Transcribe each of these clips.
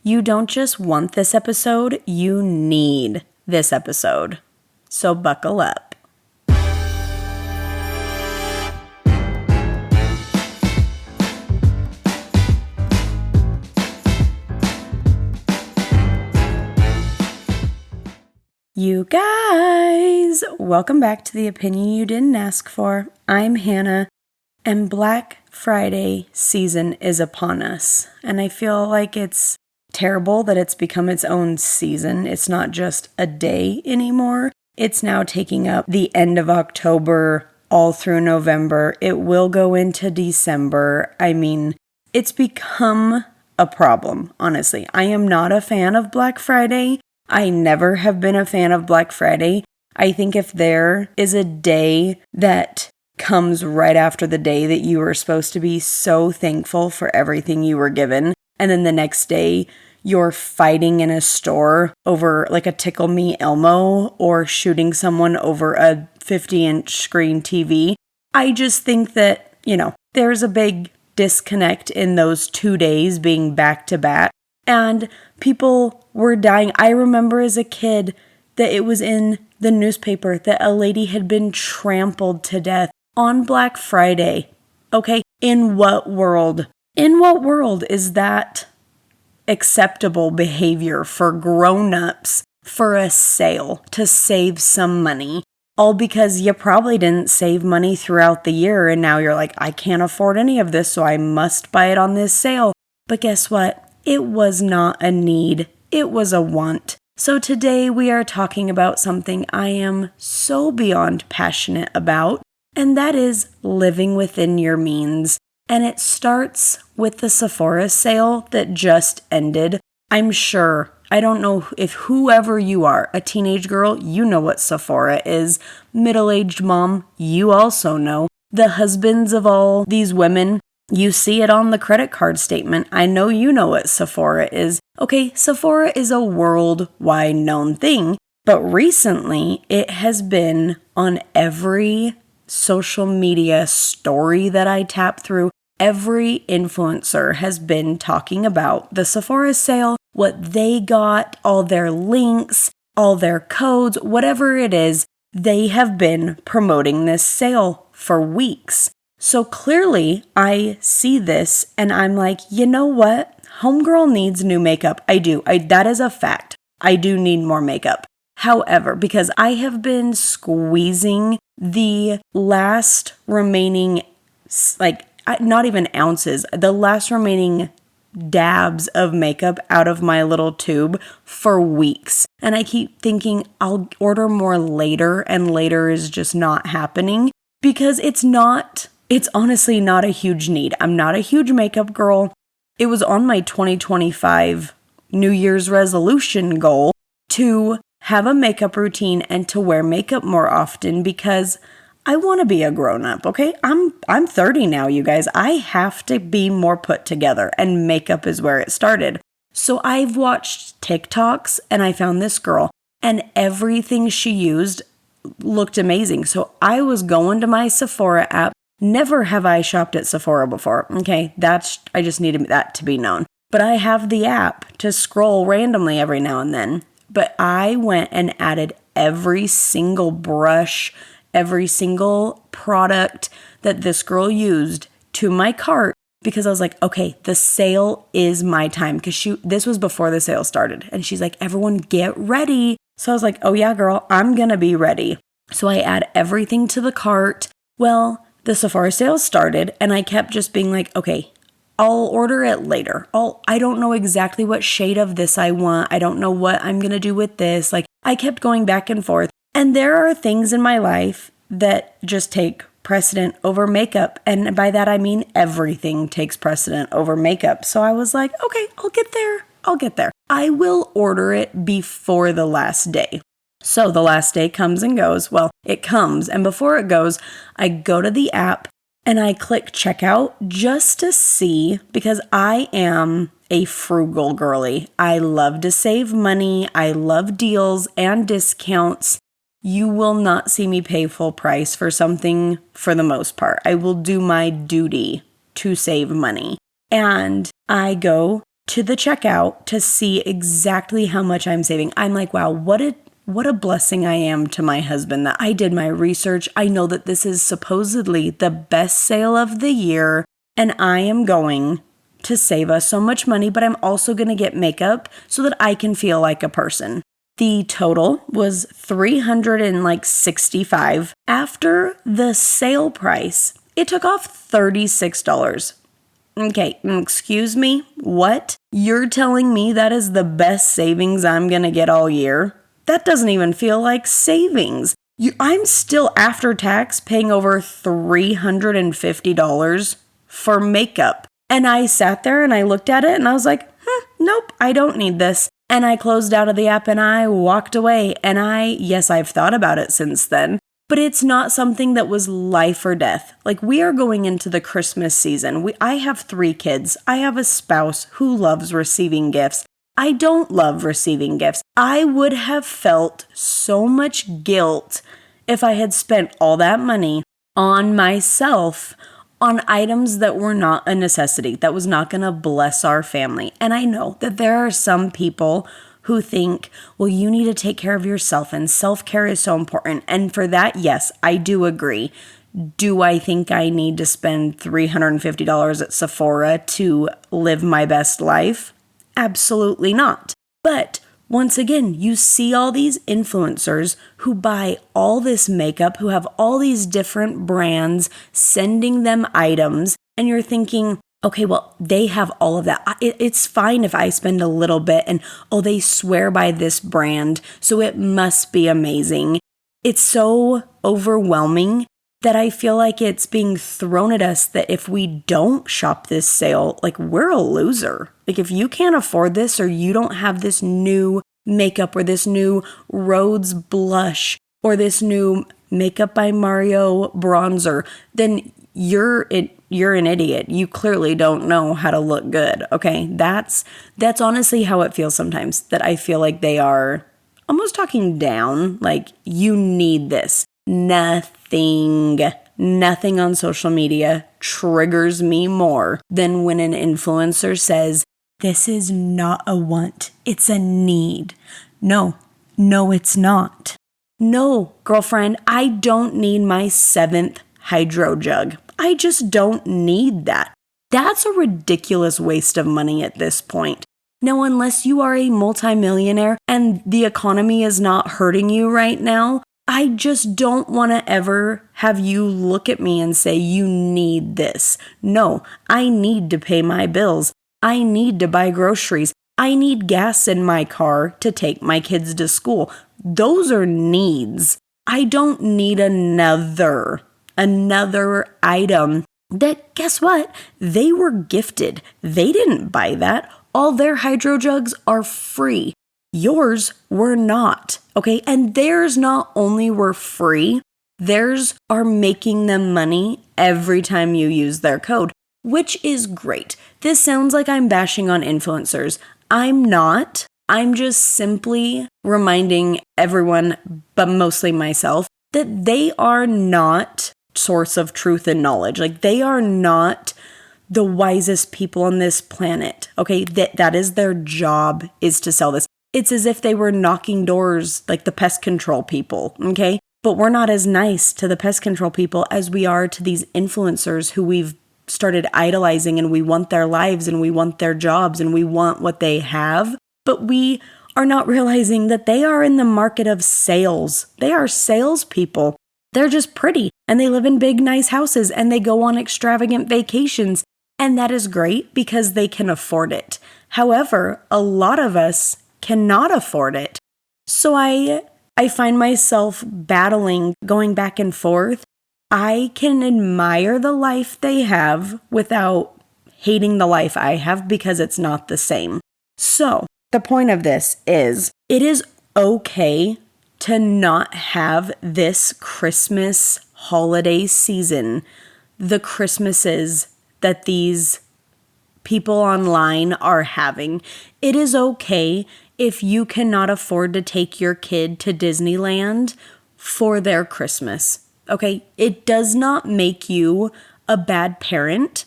You don't just want this episode, you need this episode. So buckle up. You guys, welcome back to the opinion you didn't ask for. I'm Hannah, and Black Friday season is upon us, and I feel like it's terrible that it's become its own season. It's not just a day anymore. It's now taking up the end of October all through November. It will go into December. I mean, it's become a problem, honestly. I am not a fan of Black Friday. I never have been a fan of Black Friday. I think if there is a day that comes right after the day that you were supposed to be so thankful for everything you were given, and then the next day you're fighting in a store over like a Tickle Me Elmo or shooting someone over a 50-inch screen TV. I just think that, there's a big disconnect in those 2 days being back to back. And people were dying. I remember as a kid that it was in the newspaper that a lady had been trampled to death on Black Friday. Okay, in what world? In what world is that acceptable behavior for grown-ups for a sale to save some money? All because you probably didn't save money throughout the year and now you're like, I can't afford any of this, so I must buy it on this sale. But guess what? It was not a need. It was a want. So today we are talking about something I am so beyond passionate about, and that is living within your means. And it starts with the Sephora sale that just ended. I'm sure, I don't know if whoever you are, a teenage girl, you know what Sephora is. Middle-aged mom, you also know. The husbands of all these women, you see it on the credit card statement. I know you know what Sephora is. Okay, Sephora is a worldwide known thing, but recently it has been on every social media story that I tap through. Every influencer has been talking about the Sephora sale, what they got, all their links, all their codes, whatever it is. They have been promoting this sale for weeks. So clearly I see this and I'm like, you know what? Homegirl needs new makeup. I do. That is a fact. I do need more makeup. However, because I have been squeezing the last remaining, not even ounces, the last remaining dabs of makeup out of my little tube for weeks. And I keep thinking I'll order more later, and later is just not happening because it's honestly not a huge need. I'm not a huge makeup girl. It was on my 2025 New Year's resolution goal to have a makeup routine and to wear makeup more often because I want to be a grown-up, okay? I'm 30 now, you guys. I have to be more put together, and makeup is where it started. So I've watched TikToks, and I found this girl, and everything she used looked amazing. So I was going to my Sephora app. Never have I shopped at Sephora before, okay? I just needed that to be known. But I have the app to scroll randomly every now and then. But I went and added every single brush, every single product that this girl used to my cart because I was like, okay, the sale is my time. Because this was before the sale started. And she's like, everyone get ready. So I was like, oh yeah, girl, I'm going to be ready. So I add everything to the cart. Well, the Sephora sale started and I kept just being like, okay, I'll order it later. I don't know exactly what shade of this I want. I don't know what I'm going to do with this. I kept going back and forth. And there are things in my life that just take precedent over makeup. And by that, I mean everything takes precedent over makeup. So I was like, okay, I'll get there. I will order it before the last day. So the last day comes and goes. Well, it comes. And before it goes, I go to the app and I click checkout just to see, because I am a frugal girly. I love to save money. I love deals and discounts. You will not see me pay full price for something for the most part. I will do my duty to save money. And I go to the checkout to see exactly how much I'm saving. I'm like, wow, what a blessing I am to my husband that I did my research. I know that this is supposedly the best sale of the year, and I am going to save us so much money, but I'm also going to get makeup so that I can feel like a person. The total was $365. After the sale price, it took off $36. Okay, excuse me, what? You're telling me that is the best savings I'm gonna get all year? That doesn't even feel like savings. I'm still after tax paying over $350 for makeup. And I sat there and I looked at it and I was like, nope, I don't need this. And I closed out of the app and I walked away. And yes, I've thought about it since then, but it's not something that was life or death. Like, we are going into the Christmas season. I have 3 kids. I have a spouse who loves receiving gifts. I don't love receiving gifts. I would have felt so much guilt if I had spent all that money on myself on items that were not a necessity, that was not going to bless our family. And I know that there are some people who think, well, you need to take care of yourself and self-care is so important. And for that, yes, I do agree. Do I think I need to spend $350 at Sephora to live my best life? Absolutely not. But once again, you see all these influencers who buy all this makeup, who have all these different brands sending them items, and you're thinking, okay, well, they have all of that. It's fine if I spend a little bit and, oh, they swear by this brand, so it must be amazing. It's so overwhelming that I feel like it's being thrown at us that if we don't shop this sale, like, we're a loser. Like, if you can't afford this or you don't have this new makeup or this new Rhodes blush or this new Makeup by Mario bronzer, then you're an idiot. You clearly don't know how to look good, okay? That's honestly how it feels sometimes, that I feel like they are almost talking down, like, you need this. Nothing on social media triggers me more than when an influencer says, this is not a want, it's a need. No, it's not. No, girlfriend, I don't need my 7th hydro jug. I just don't need that. That's a ridiculous waste of money at this point. Now, unless you are a multimillionaire and the economy is not hurting you right now, I just don't want to ever have you look at me and say, you need this. No, I need to pay my bills. I need to buy groceries. I need gas in my car to take my kids to school. Those are needs. I don't need another item that, guess what? They were gifted. They didn't buy that. All their hydro jugs are free. Yours were not, okay? And theirs not only were free, theirs are making them money every time you use their code, which is great. This sounds like I'm bashing on influencers. I'm not. I'm just simply reminding everyone, but mostly myself, that they are not source of truth and knowledge. Like, they are not the wisest people on this planet, okay? That is their job, is to sell this. It's as if they were knocking doors like the pest control people, okay? But we're not as nice to the pest control people as we are to these influencers who we've started idolizing, and we want their lives and we want their jobs and we want what they have. But we are not realizing that they are in the market of sales. They are salespeople. They're just pretty and they live in big, nice houses and they go on extravagant vacations. And that is great because they can afford it. However, a lot of us cannot afford it. So I find myself battling, going back and forth. I can admire the life they have without hating the life I have because it's not the same. So the point of this is, it is okay to not have this Christmas holiday season, the Christmases that these people online are having. It is okay if you cannot afford to take your kid to Disneyland for their Christmas. Okay, it does not make you a bad parent.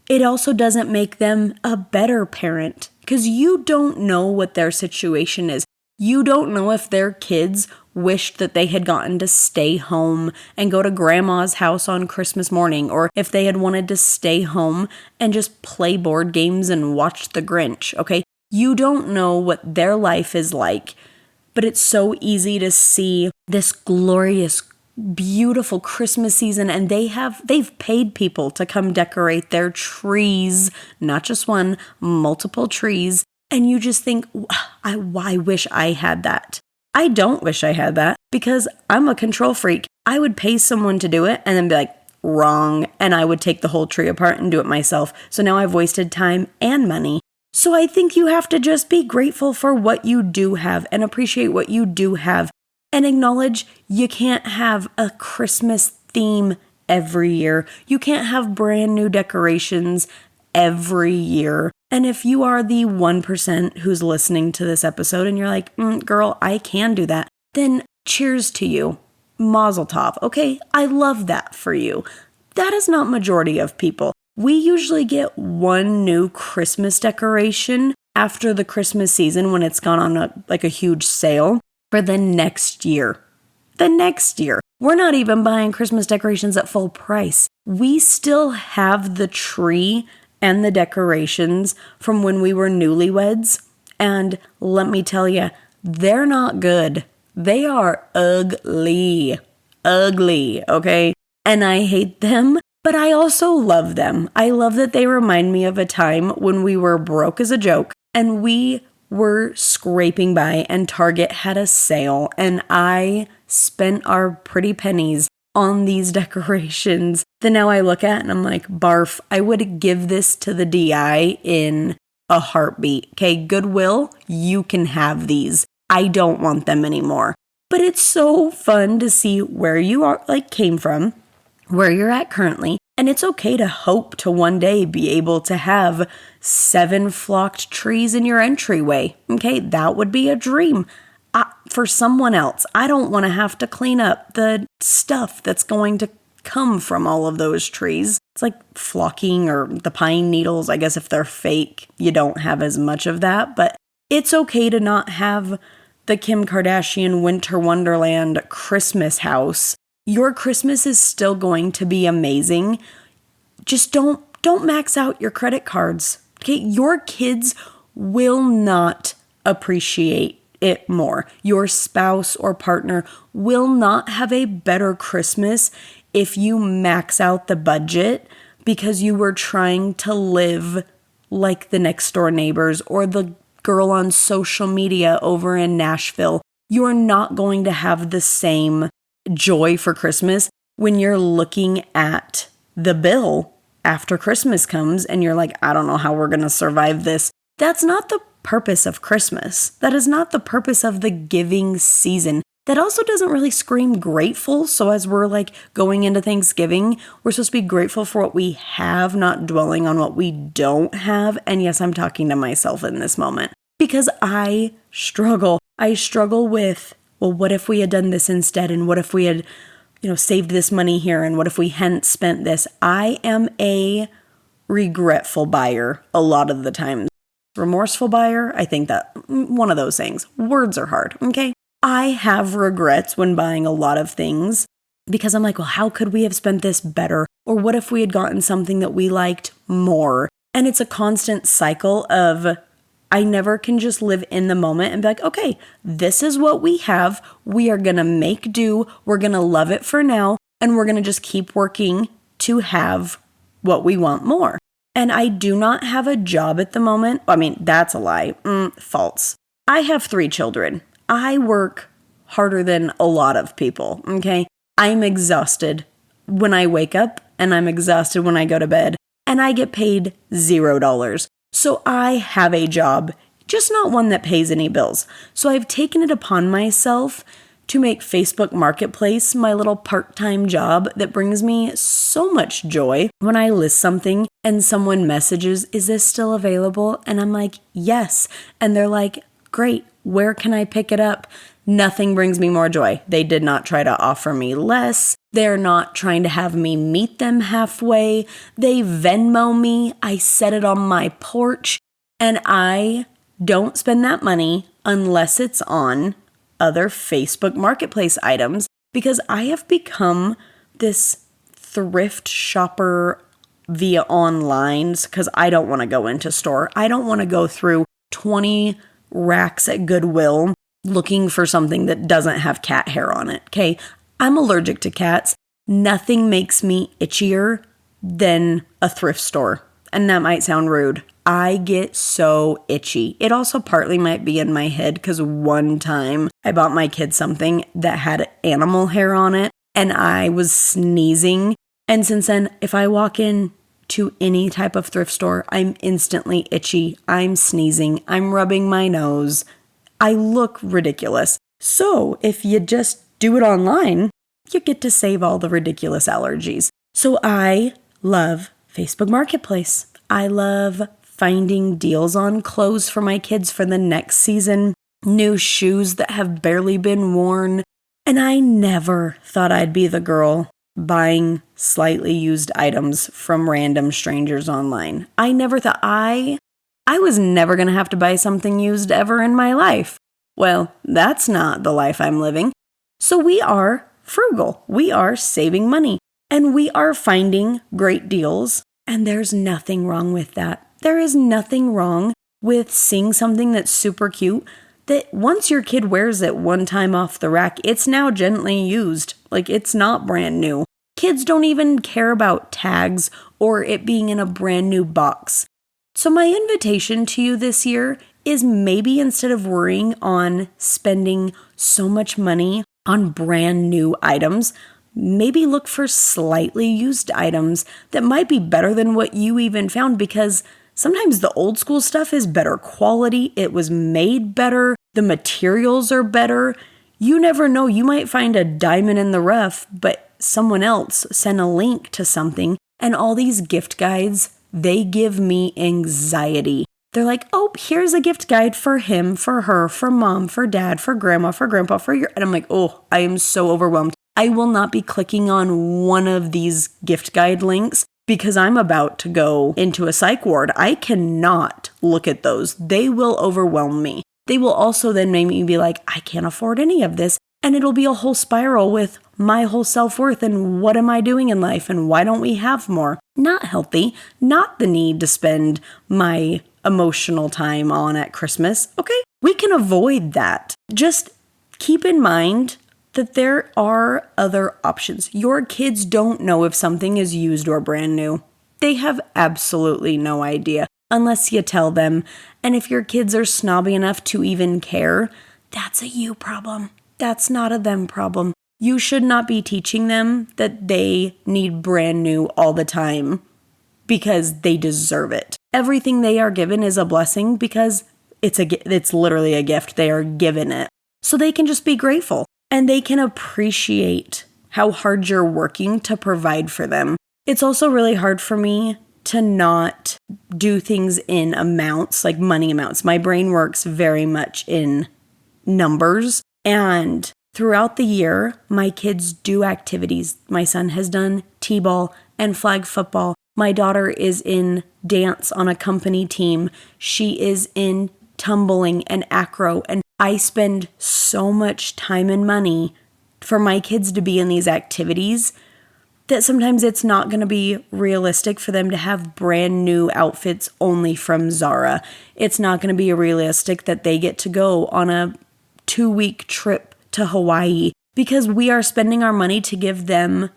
It also doesn't make them a better parent. because you don't know what their situation is. You don't know if their kids wished that they had gotten to stay home and go to grandma's house on Christmas morning, or if they had wanted to stay home and just play board games and watch The Grinch, okay? You don't know what their life is like, but it's so easy to see this glorious, beautiful Christmas season, and they've paid people to come decorate their trees, not just one, multiple trees, and you just think, I wish I had that. I don't wish I had that because I'm a control freak. I would pay someone to do it and then be like, wrong, and I would take the whole tree apart and do it myself. So now I've wasted time and money. So I think you have to just be grateful for what you do have and appreciate what you do have and acknowledge you can't have a Christmas theme every year. You can't have brand new decorations every year. And if you are the 1% who's listening to this episode and you're like, girl, I can do that, then cheers to you. Mazel tov. Okay, I love that for you. That is not majority of people. We usually get one new Christmas decoration after the Christmas season when it's gone on a huge sale for the next year. The next year. We're not even buying Christmas decorations at full price. We still have the tree and the decorations from when we were newlyweds. And let me tell you, they're not good. They are ugly. Ugly, okay? And I hate them, but I also love them. I love that they remind me of a time when we were broke as a joke and we were scraping by and Target had a sale and I spent our pretty pennies on these decorations that now I look at and I'm like, barf, I would give this to the DI in a heartbeat. Okay, Goodwill, you can have these. I don't want them anymore. But it's so fun to see where you are, came from, where you're at currently. And it's okay to hope to one day be able to have 7 flocked trees in your entryway. Okay, that would be a dream. For someone else, I don't want to have to clean up the stuff that's going to come from all of those trees. It's like flocking or the pine needles. I guess if they're fake, you don't have as much of that. But it's okay to not have the Kim Kardashian Winter Wonderland Christmas house. Your Christmas is still going to be amazing. Just don't max out your credit cards. Okay, your kids will not appreciate it more. Your spouse or partner will not have a better Christmas if you max out the budget because you were trying to live like the next door neighbors or the girl on social media over in Nashville. You're not going to have the same joy for Christmas when you're looking at the bill after Christmas comes and you're like, I don't know how we're going to survive this. That's not the purpose of Christmas. That is not the purpose of the giving season. That also doesn't really scream grateful. So as we're going into Thanksgiving, we're supposed to be grateful for what we have, not dwelling on what we don't have. And yes, I'm talking to myself in this moment because I struggle. I struggle with, well, what if we had done this instead? And what if we had, saved this money here? And what if we hadn't spent this? I am a regretful buyer a lot of the time. Remorseful buyer, I think that one of those things. Words are hard, okay? I have regrets when buying a lot of things because I'm like, well, how could we have spent this better? Or what if we had gotten something that we liked more? And it's a constant cycle of I never can just live in the moment and be like, okay, this is what we have. We are going to make do. We're going to love it for now. And we're going to just keep working to have what we want more. And I do not have a job at the moment. I mean, that's a lie. False. I have 3 children. I work harder than a lot of people, okay? I'm exhausted when I wake up and I'm exhausted when I go to bed and I get paid $0. So I have a job, just not one that pays any bills. So I've taken it upon myself to make Facebook Marketplace my little part-time job that brings me so much joy when I list something and someone messages, is this still available? And I'm like, yes. And they're like, great, where can I pick it up? Nothing brings me more joy. They did not try to offer me less. They're not trying to have me meet them halfway. They Venmo me. I set it on my porch. And I don't spend that money unless it's on other Facebook Marketplace items, because I have become this thrift shopper via online, because I don't want to go into store. I don't want to go through 20 racks at Goodwill looking for something that doesn't have cat hair on it. Okay, I'm allergic to cats. Nothing makes me itchier than a thrift store. And that might sound rude. I get so itchy. It also partly might be in my head because one time I bought my kid something that had animal hair on it and I was sneezing. And since then, if I walk in to any type of thrift store, I'm instantly itchy. I'm sneezing. I'm rubbing my nose. I look ridiculous. So if you just do it online, you get to save all the ridiculous allergies. So I love Facebook Marketplace. I love finding deals on clothes for my kids for the next season, new shoes that have barely been worn. And I never thought I'd be the girl buying slightly used items from random strangers online. I never thought I was never going to have to buy something used ever in my life. Well, that's not the life I'm living. So we are frugal. We are saving money and we are finding great deals. And there's nothing wrong with that. There is nothing wrong with seeing something that's super cute that once your kid wears it one time off the rack, it's now gently used. Like, it's not brand new. Kids don't even care about tags or it being in a brand new box. So my invitation to you this year is maybe instead of worrying on spending so much money on brand new items, maybe look for slightly used items that might be better than what you even found, because sometimes the old school stuff is better quality. It was made better. The materials are better. You never know. You might find a diamond in the rough, but someone else sent a link to something. And all these gift guides, they give me anxiety. They're like, oh, here's a gift guide for him, for her, for mom, for dad, for grandma, for grandpa, for your... And I'm like, oh, I am so overwhelmed. I will not be clicking on one of these gift guide links because I'm about to go into a psych ward. I cannot look at those. They will overwhelm me. They will also then make me be like, I can't afford any of this. And it'll be a whole spiral with my whole self-worth and what am I doing in life and why don't we have more? Not healthy, not the need to spend my emotional time on at Christmas. Okay, we can avoid that. Just keep in mind that there are other options. Your kids don't know if something is used or brand new. They have absolutely no idea unless you tell them. And if your kids are snobby enough to even care, that's a you problem. That's not a them problem. You should not be teaching them that they need brand new all the time because they deserve it. Everything they are given is a blessing because it's literally a gift. They are given it. So they can just be grateful. And they can appreciate how hard you're working to provide for them. It's also really hard for me to not do things in amounts, like money amounts. My brain works very much in numbers. And throughout the year, my kids do activities. My son has done t-ball and flag football. My daughter is in dance on a company team. She is in tumbling and acro, and I spend so much time and money for my kids to be in these activities that sometimes it's not going to be realistic for them to have brand new outfits only from Zara. It's not going to be realistic that they get to go on a 2-week trip to Hawaii because we are spending our money to give them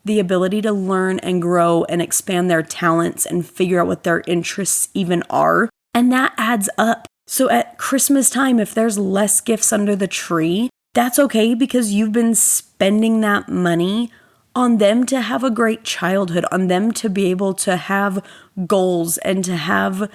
the ability to learn and grow and expand their talents and figure out what their interests even are. And that adds up. So at Christmas time, if there's less gifts under the tree, that's okay because you've been spending that money on them to have a great childhood, on them to be able to have goals and to have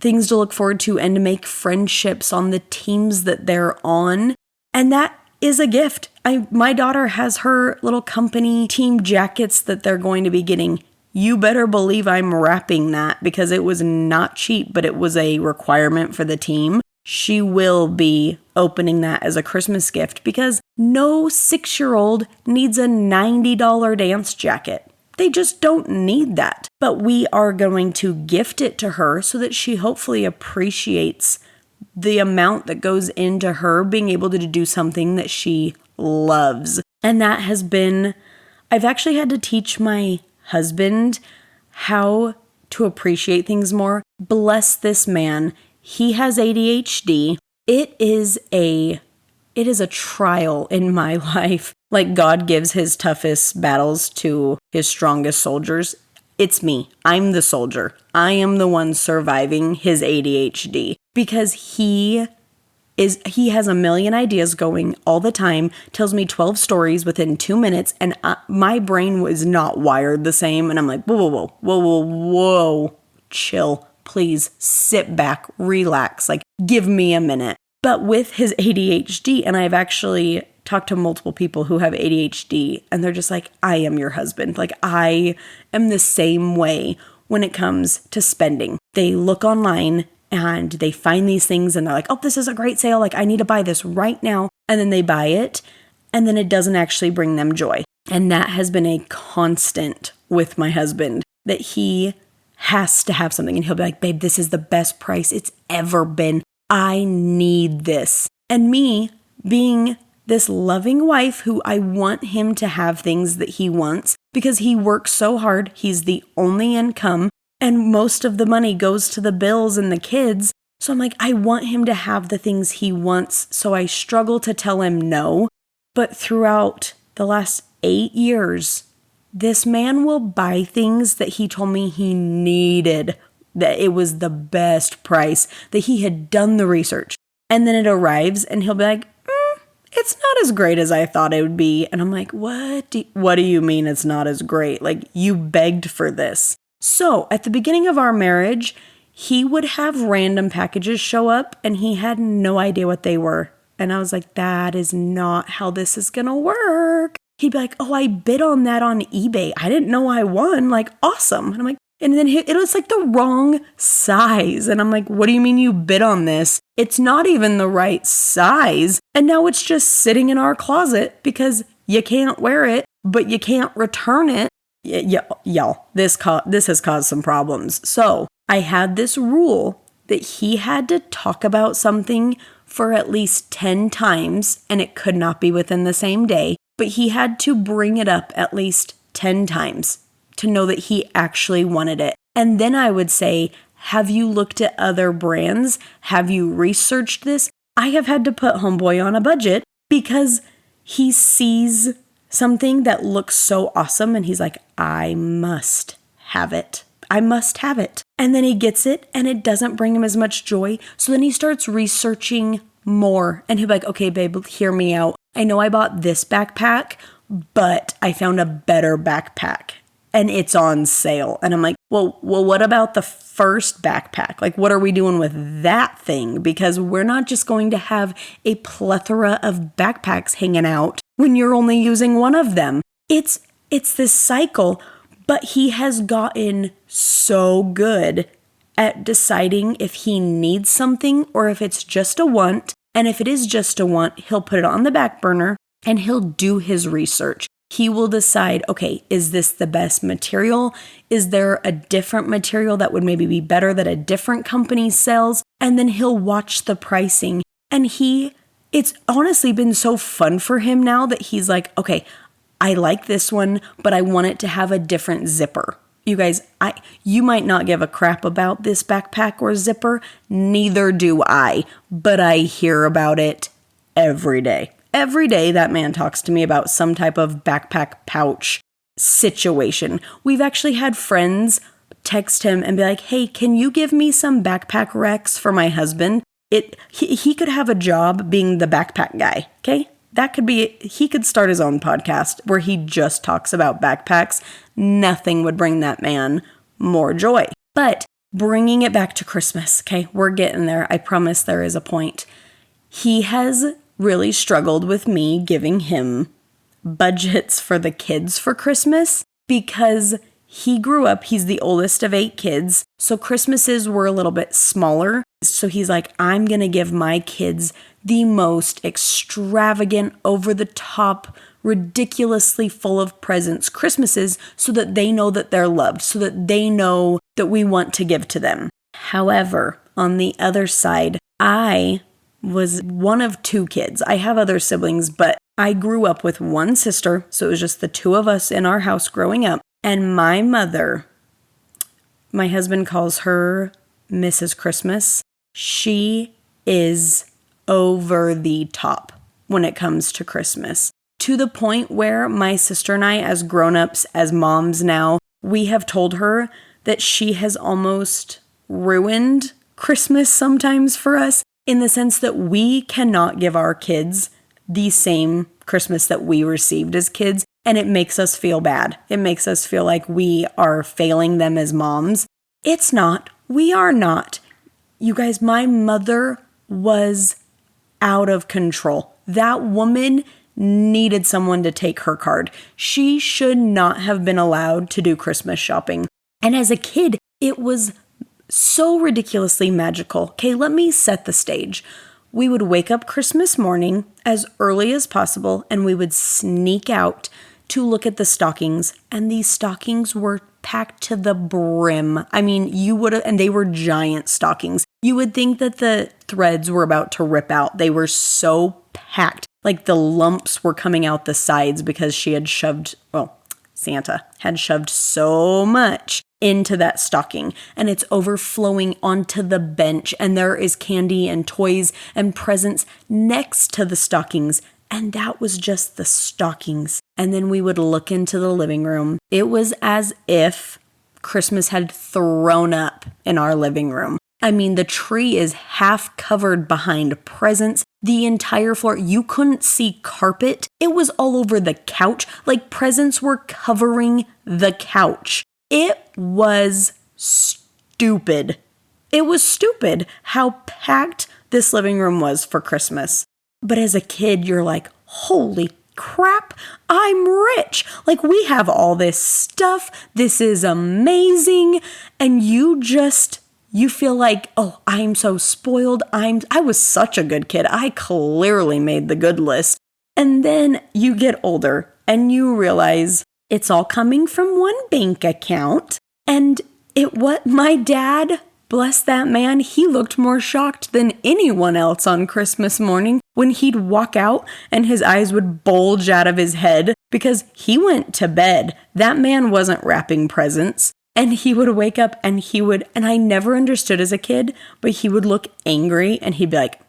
things to look forward to and to make friendships on the teams that they're on. And that is a gift. My daughter has her little company team jackets that they're going to be getting. You better believe I'm wrapping that because it was not cheap, but it was a requirement for the team. She will be opening that as a Christmas gift because no 6-year-old needs a $90 dance jacket. They just don't need that. But we are going to gift it to her so that she hopefully appreciates the amount that goes into her being able to do something that she loves. And that has been, I've actually had to teach my husband how to appreciate things more. Bless this man. He has ADHD. It is a trial in my life. Like God gives his toughest battles to his strongest soldiers. It's me. I'm the soldier. I am the one surviving his ADHD because he has a million ideas going all the time, tells me 12 stories within 2 minutes, and my brain was not wired the same. And I'm like, whoa, chill, please sit back, relax, like give me a minute. But with his ADHD, and I've actually talked to multiple people who have ADHD, and they're just like, I am your husband. Like I am the same way when it comes to spending. They look online and they find these things and they're like, oh, this is a great sale. Like I need to buy this right now. And then they buy it and then it doesn't actually bring them joy. And that has been a constant with my husband, that he has to have something and he'll be like, babe, this is the best price it's ever been. I need this. And me being this loving wife who I want him to have things that he wants because he works so hard. He's the only income. And most of the money goes to the bills and the kids. So I'm like, I want him to have the things he wants. So I struggle to tell him no. But throughout the last 8 years, this man will buy things that he told me he needed, that it was the best price, that he had done the research. And then it arrives and he'll be like, it's not as great as I thought it would be. And I'm like, what do you mean it's not as great? Like you begged for this. So at the beginning of our marriage, he would have random packages show up and he had no idea what they were. And I was like, that is not how this is going to work. He'd be like, oh, I bid on that on eBay. I didn't know I won. Like, awesome. And I'm like, and then it was like the wrong size. And I'm like, what do you mean you bid on this? It's not even the right size. And now it's just sitting in our closet because you can't wear it, but you can't return it. Y'all, this has caused some problems. So I had this rule that he had to talk about something for at least 10 times, and it could not be within the same day, but he had to bring it up at least 10 times to know that he actually wanted it. And then I would say, have you looked at other brands? Have you researched this? I have had to put homeboy on a budget because he sees something that looks so awesome and he's like, I must have it. I must have it. And then he gets it and it doesn't bring him as much joy. So then he starts researching more and he'll be like, okay, babe, hear me out. I know I bought this backpack, but I found a better backpack and it's on sale. And I'm like, well, what about the first backpack? Like, what are we doing with that thing? Because we're not just going to have a plethora of backpacks hanging out when you're only using one of them. It's this cycle, but he has gotten so good at deciding if he needs something or if it's just a want. And if it is just a want, he'll put it on the back burner and he'll do his research. He will decide, okay, is this the best material? Is there a different material that would maybe be better that a different company sells? And then he'll watch the pricing. And it's honestly been so fun for him now that he's like, okay, I like this one, but I want it to have a different zipper. You guys, you might not give a crap about this backpack or zipper. Neither do I, but I hear about it every day. Every day that man talks to me about some type of backpack pouch situation. We've actually had friends text him and be like, hey, can you give me some backpack recs for my husband? He could have a job being the backpack guy, okay? He could start his own podcast where he just talks about backpacks. Nothing would bring that man more joy. But bringing it back to Christmas, okay, we're getting there. I promise there is a point. He has really struggled with me giving him budgets for the kids for Christmas because he grew up, he's the oldest of 8 kids, so Christmases were a little bit smaller. So he's like, I'm going to give my kids the most extravagant, over-the-top, ridiculously full of presents Christmases so that they know that they're loved, so that they know that we want to give to them. However, on the other side, I was one of two kids. I have other siblings, but I grew up with one sister, so it was just the two of us in our house growing up. And my mother, my husband calls her Mrs. Christmas. She is over the top when it comes to Christmas. To the point where my sister and I, as grown-ups, as moms now, we have told her that she has almost ruined Christmas sometimes for us, in the sense that we cannot give our kids the same Christmas that we received as kids, and it makes us feel bad. It makes us feel like we are failing them as moms. It's not. We are not. You guys, my mother was out of control. That woman needed someone to take her card. She should not have been allowed to do Christmas shopping. And as a kid, it was so ridiculously magical. Okay, let me set the stage. We would wake up Christmas morning as early as possible, and we would sneak out to look at the stockings, and these stockings were packed to the brim. I mean, and they were giant stockings. You would think that the threads were about to rip out. They were so packed. Like the lumps were coming out the sides because Santa had shoved so much into that stocking, and it's overflowing onto the bench, and there is candy and toys and presents next to the stockings, and that was just the stockings. And then we would look into the living room. It was as if Christmas had thrown up in our living room. I mean, the tree is half covered behind presents. The entire floor, you couldn't see carpet. It was all over the couch. Like presents were covering the couch. It was stupid. It was stupid how packed this living room was for Christmas. But as a kid, you're like, holy crap, I'm rich. Like, we have all this stuff. This is amazing. And you feel like, oh, I'm so spoiled. I was such a good kid. I clearly made the good list. And then you get older and you realize it's all coming from one bank account. And my dad, bless that man, he looked more shocked than anyone else on Christmas morning when he'd walk out and his eyes would bulge out of his head because he went to bed. That man wasn't wrapping presents. And he would wake up and and I never understood as a kid, but he would look angry and he'd be like,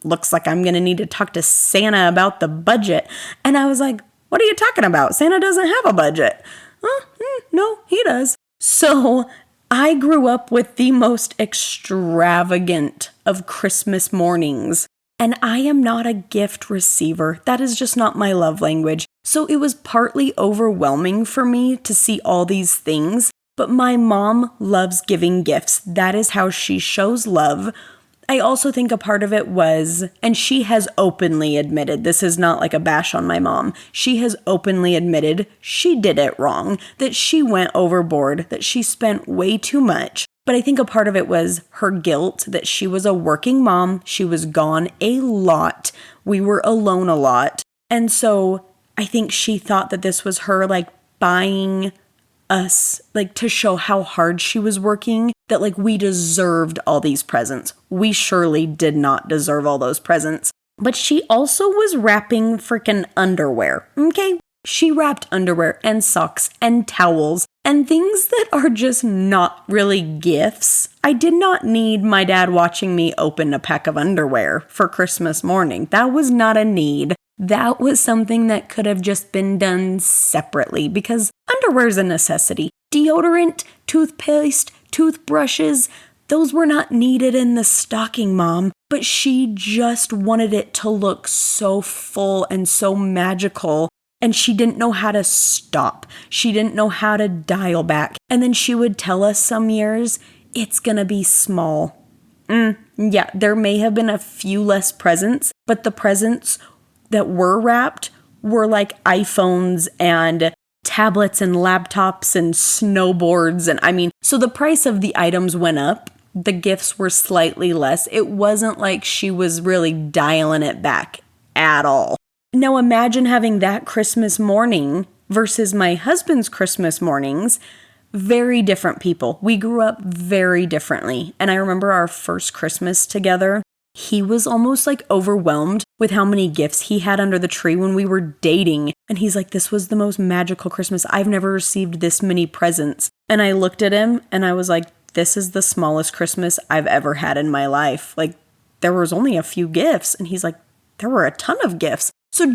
looks like I'm going to need to talk to Santa about the budget. And I was like, what are you talking about? Santa doesn't have a budget. No, he does. So I grew up with the most extravagant of Christmas mornings, and I am not a gift receiver. That is just not my love language. So it was partly overwhelming for me to see all these things, but my mom loves giving gifts. That is how she shows love. I also think a part of it was, and she has openly admitted, this is not like a bash on my mom, she has openly admitted she did it wrong, that she went overboard, that she spent way too much. But I think a part of it was her guilt that she was a working mom, she was gone a lot, we were alone a lot. And so I think she thought that this was her like buying us, like to show how hard she was working, that like we deserved all these presents. We surely did not deserve all those presents. But she also was wrapping freaking underwear, okay? She wrapped underwear and socks and towels and things that are just not really gifts. I did not need my dad watching me open a pack of underwear for Christmas morning. That was not a need. That was something that could have just been done separately because underwear is a necessity. Deodorant, toothpaste, toothbrushes, those were not needed in the stocking, Mom. But she just wanted it to look so full and so magical. And she didn't know how to stop. She didn't know how to dial back. And then she would tell us some years, it's gonna be small. Yeah, there may have been a few less presents, but the presents that were wrapped were like iPhones and tablets and laptops and snowboards. And I mean, so the price of the items went up. The gifts were slightly less. It wasn't like she was really dialing it back at all. Now imagine having that Christmas morning versus my husband's Christmas mornings. Very different people. We grew up very differently. And I remember our first Christmas together, he was almost like overwhelmed with how many gifts he had under the tree when we were dating. And he's like, this was the most magical Christmas. I've never received this many presents. And I looked at him and I was like, this is the smallest Christmas I've ever had in my life. Like, there was only a few gifts. And he's like, there were a ton of gifts. So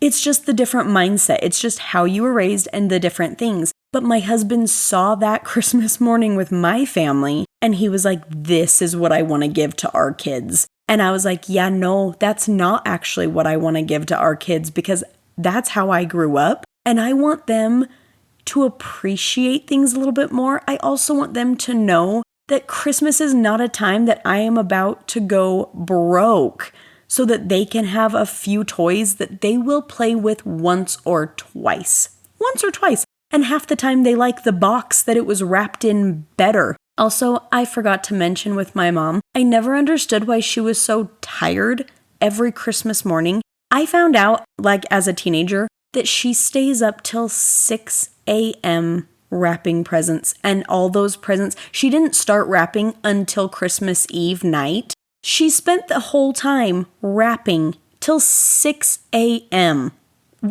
it's just the different mindset. It's just how you were raised and the different things. But my husband saw that Christmas morning with my family and he was like, this is what I want to give to our kids. And I was like, yeah, no, that's not actually what I want to give to our kids because that's how I grew up. And I want them to appreciate things a little bit more. I also want them to know that Christmas is not a time that I am about to go broke, so that they can have a few toys that they will play with once or twice. And half the time they like the box that it was wrapped in better. Also, I forgot to mention with my mom, I never understood why she was so tired every Christmas morning. I found out, like as a teenager, that she stays up till 6 a.m. wrapping presents. And all those presents, she didn't start wrapping until Christmas Eve night. She spent the whole time wrapping till 6 a.m.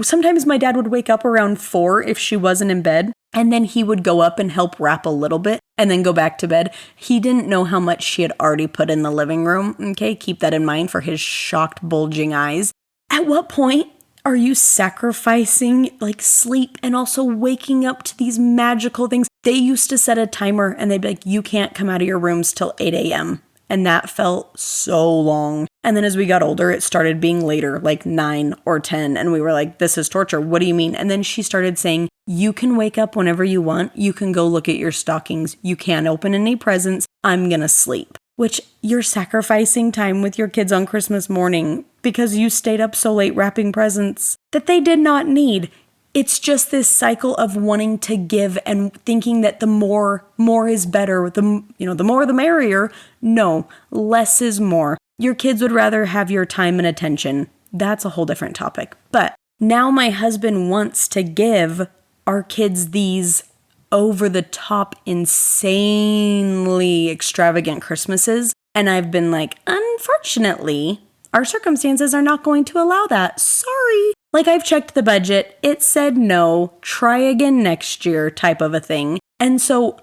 Sometimes my dad would wake up around 4 if she wasn't in bed, and then he would go up and help wrap a little bit and then go back to bed. He didn't know how much she had already put in the living room. Okay, keep that in mind for his shocked, bulging eyes. At what point are you sacrificing like sleep and also waking up to these magical things? They used to set a timer and they'd be like, you can't come out of your rooms till 8 a.m. And that felt so long. And then as we got older, it started being later, like 9 or 10. And we were like, this is torture. What do you mean? And then she started saying, you can wake up whenever you want. You can go look at your stockings. You can't open any presents. I'm going to sleep. Which you're sacrificing time with your kids on Christmas morning because you stayed up so late wrapping presents that they did not need. It's just this cycle of wanting to give and thinking that the more is better, the more the merrier. No, less is more. Your kids would rather have your time and attention. That's a whole different topic. But now my husband wants to give our kids these over-the-top, insanely extravagant Christmases. And I've been like, unfortunately, our circumstances are not going to allow that. Sorry. Like, I've checked the budget. It said no, try again next year type of a thing. And so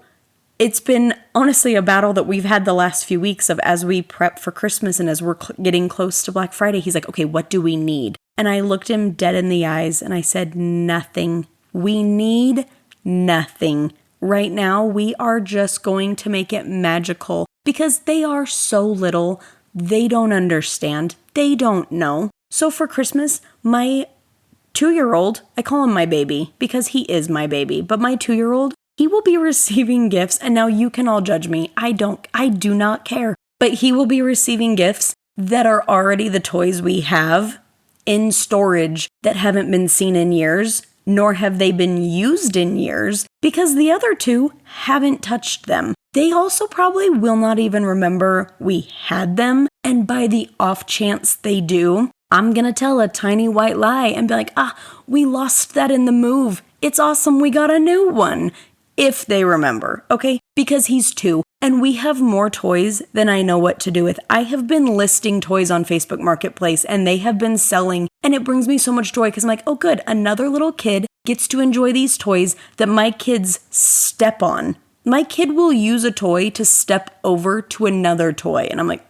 it's been honestly a battle that we've had the last few weeks of as we prep for Christmas and as we're getting close to Black Friday. He's like, okay, what do we need? And I looked him dead in the eyes and I said, nothing. We need nothing. Right now, we are just going to make it magical because they are so little. They don't understand. They don't know. So for Christmas, my 2-year-old, I call him my baby because he is my baby, but my 2-year-old, he will be receiving gifts. And now you can all judge me. I do not care, but he will be receiving gifts that are already the toys we have in storage that haven't been seen in years, nor have they been used in years because the other two haven't touched them. They also probably will not even remember we had them. And by the off chance they do, I'm going to tell a tiny white lie and be like, we lost that in the move. It's awesome. We got a new one. If they remember, okay? Because he's 2 and we have more toys than I know what to do with. I have been listing toys on Facebook Marketplace and they have been selling and it brings me so much joy because I'm like, oh good, another little kid gets to enjoy these toys that my kids step on. My kid will use a toy to step over to another toy. And I'm like,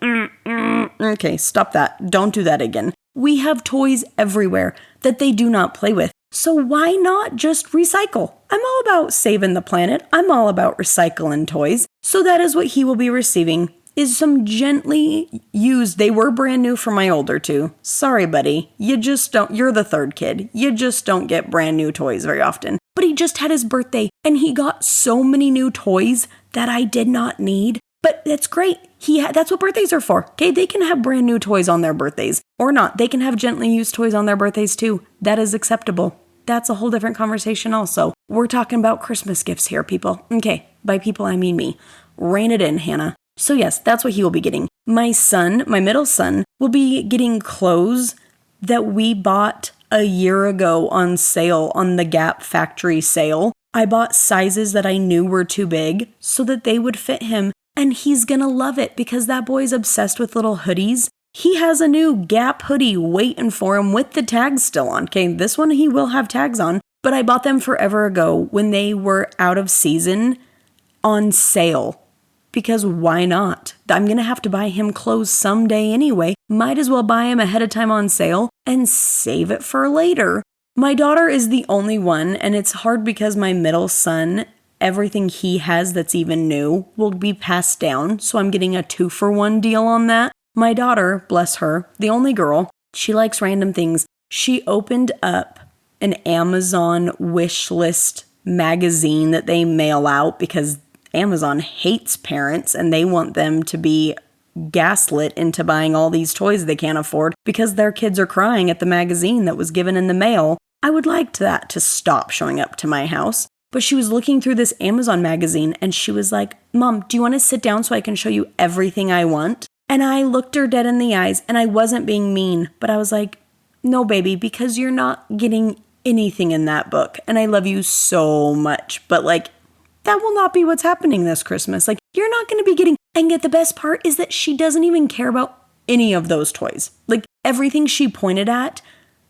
okay, stop that. Don't do that again. We have toys everywhere that they do not play with. So why not just recycle? I'm all about saving the planet. I'm all about recycling toys. So that is what he will be receiving, is some gently used. They were brand new for my older 2. Sorry, buddy. You're the 3rd kid. You just don't get brand new toys very often. But he just had his birthday and he got so many new toys that I did not need. But that's great. That's what birthdays are for. Okay, they can have brand new toys on their birthdays or not. They can have gently used toys on their birthdays too. That is acceptable. That's a whole different conversation also. We're talking about Christmas gifts here, people. Okay, by people I mean me. Rein it in, Hannah. So yes, that's what he will be getting. My son, my middle son, will be getting clothes that we bought a year ago on sale on the Gap factory sale. I bought sizes that I knew were too big so that they would fit him. And he's gonna love it because that boy's obsessed with little hoodies. He has a new Gap hoodie waiting for him with the tags still on. Okay, this one he will have tags on, but I bought them forever ago when they were out of season on sale. Because why not? I'm gonna have to buy him clothes someday anyway. Might as well buy him ahead of time on sale and save it for later. My daughter is the only one, and it's hard because my middle son, everything he has that's even new will be passed down, so I'm getting a 2-for-1 deal on that. My daughter, bless her, the only girl, she likes random things. She opened up an Amazon wish list magazine that they mail out because Amazon hates parents and they want them to be gaslit into buying all these toys they can't afford because their kids are crying at the magazine that was given in the mail. I would like that to stop showing up to my house. But she was looking through this Amazon magazine and she was like, "Mom, do you want to sit down so I can show you everything I want?" And I looked her dead in the eyes and I wasn't being mean, but I was like, "No, baby, because you're not getting anything in that book. And I love you so much. But like, that will not be what's happening this Christmas. Like, you're not going to be getting," and yet the best part is that she doesn't even care about any of those toys. Like, everything she pointed at,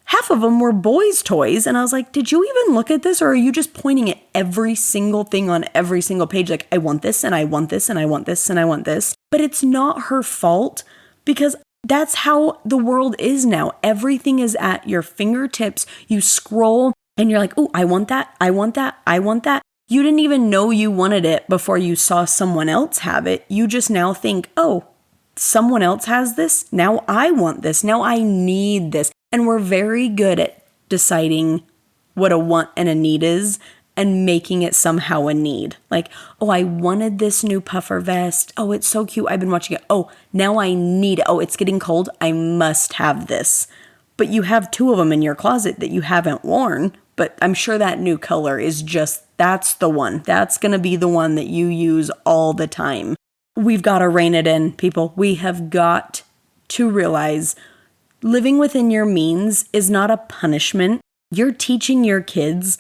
half of them were boys' toys. And I was like, did you even look at this? Or are you just pointing at every single thing on every single page? Like, I want this and I want this and I want this and I want this. But it's not her fault because that's how the world is now. Everything is at your fingertips. You scroll and you're like, "Oh, I want that. I want that. I want that." You didn't even know you wanted it before you saw someone else have it. You just now think, "Oh, someone else has this. Now I want this. Now I need this." And we're very good at deciding what a want and a need is and making it somehow a need. Like, "Oh, I wanted this new puffer vest. Oh, it's so cute. I've been watching it. Oh, now I need it. Oh, it's getting cold. I must have this." But you have 2 of them in your closet that you haven't worn. But I'm sure that new color is just, that's the one. That's going to be the one that you use all the time. We've got to rein it in, people. We have got to realize living within your means is not a punishment. You're teaching your kids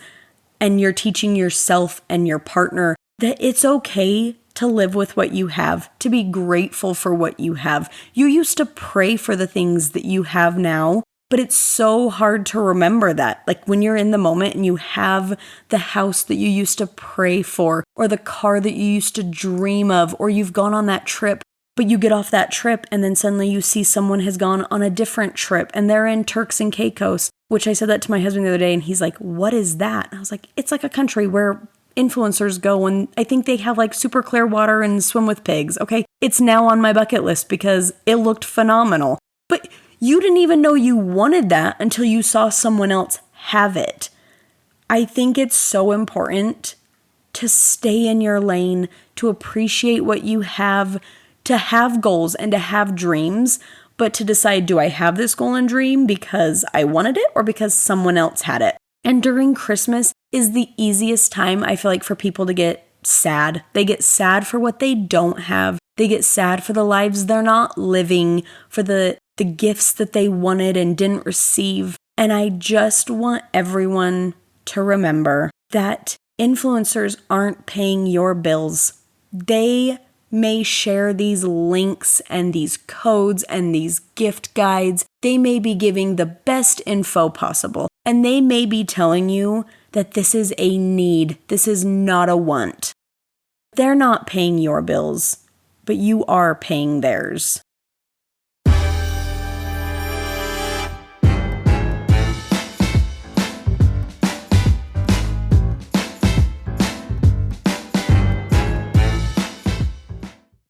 and you're teaching yourself and your partner that it's okay to live with what you have, to be grateful for what you have. You used to pray for the things that you have now, but it's so hard to remember that. Like when you're in the moment and you have the house that you used to pray for, or the car that you used to dream of, or you've gone on that trip, but you get off that trip and then suddenly you see someone has gone on a different trip and they're in Turks and Caicos, which I said that to my husband the other day and he's like, "What is that?" And I was like, "It's like a country where influencers go and I think they have like super clear water and swim with pigs." Okay, it's now on my bucket list because it looked phenomenal. But you didn't even know you wanted that until you saw someone else have it. I think it's so important to stay in your lane, to appreciate what you have, to have goals and to have dreams, but to decide, do I have this goal and dream because I wanted it or because someone else had it? And during Christmas is the easiest time, I feel like, for people to get sad. They get sad for what they don't have. They get sad for the lives they're not living, for the gifts that they wanted and didn't receive. And I just want everyone to remember that influencers aren't paying your bills. They may share these links and these codes and these gift guides. They may be giving the best info possible. And they may be telling you that this is a need. This is not a want. They're not paying your bills, but you are paying theirs.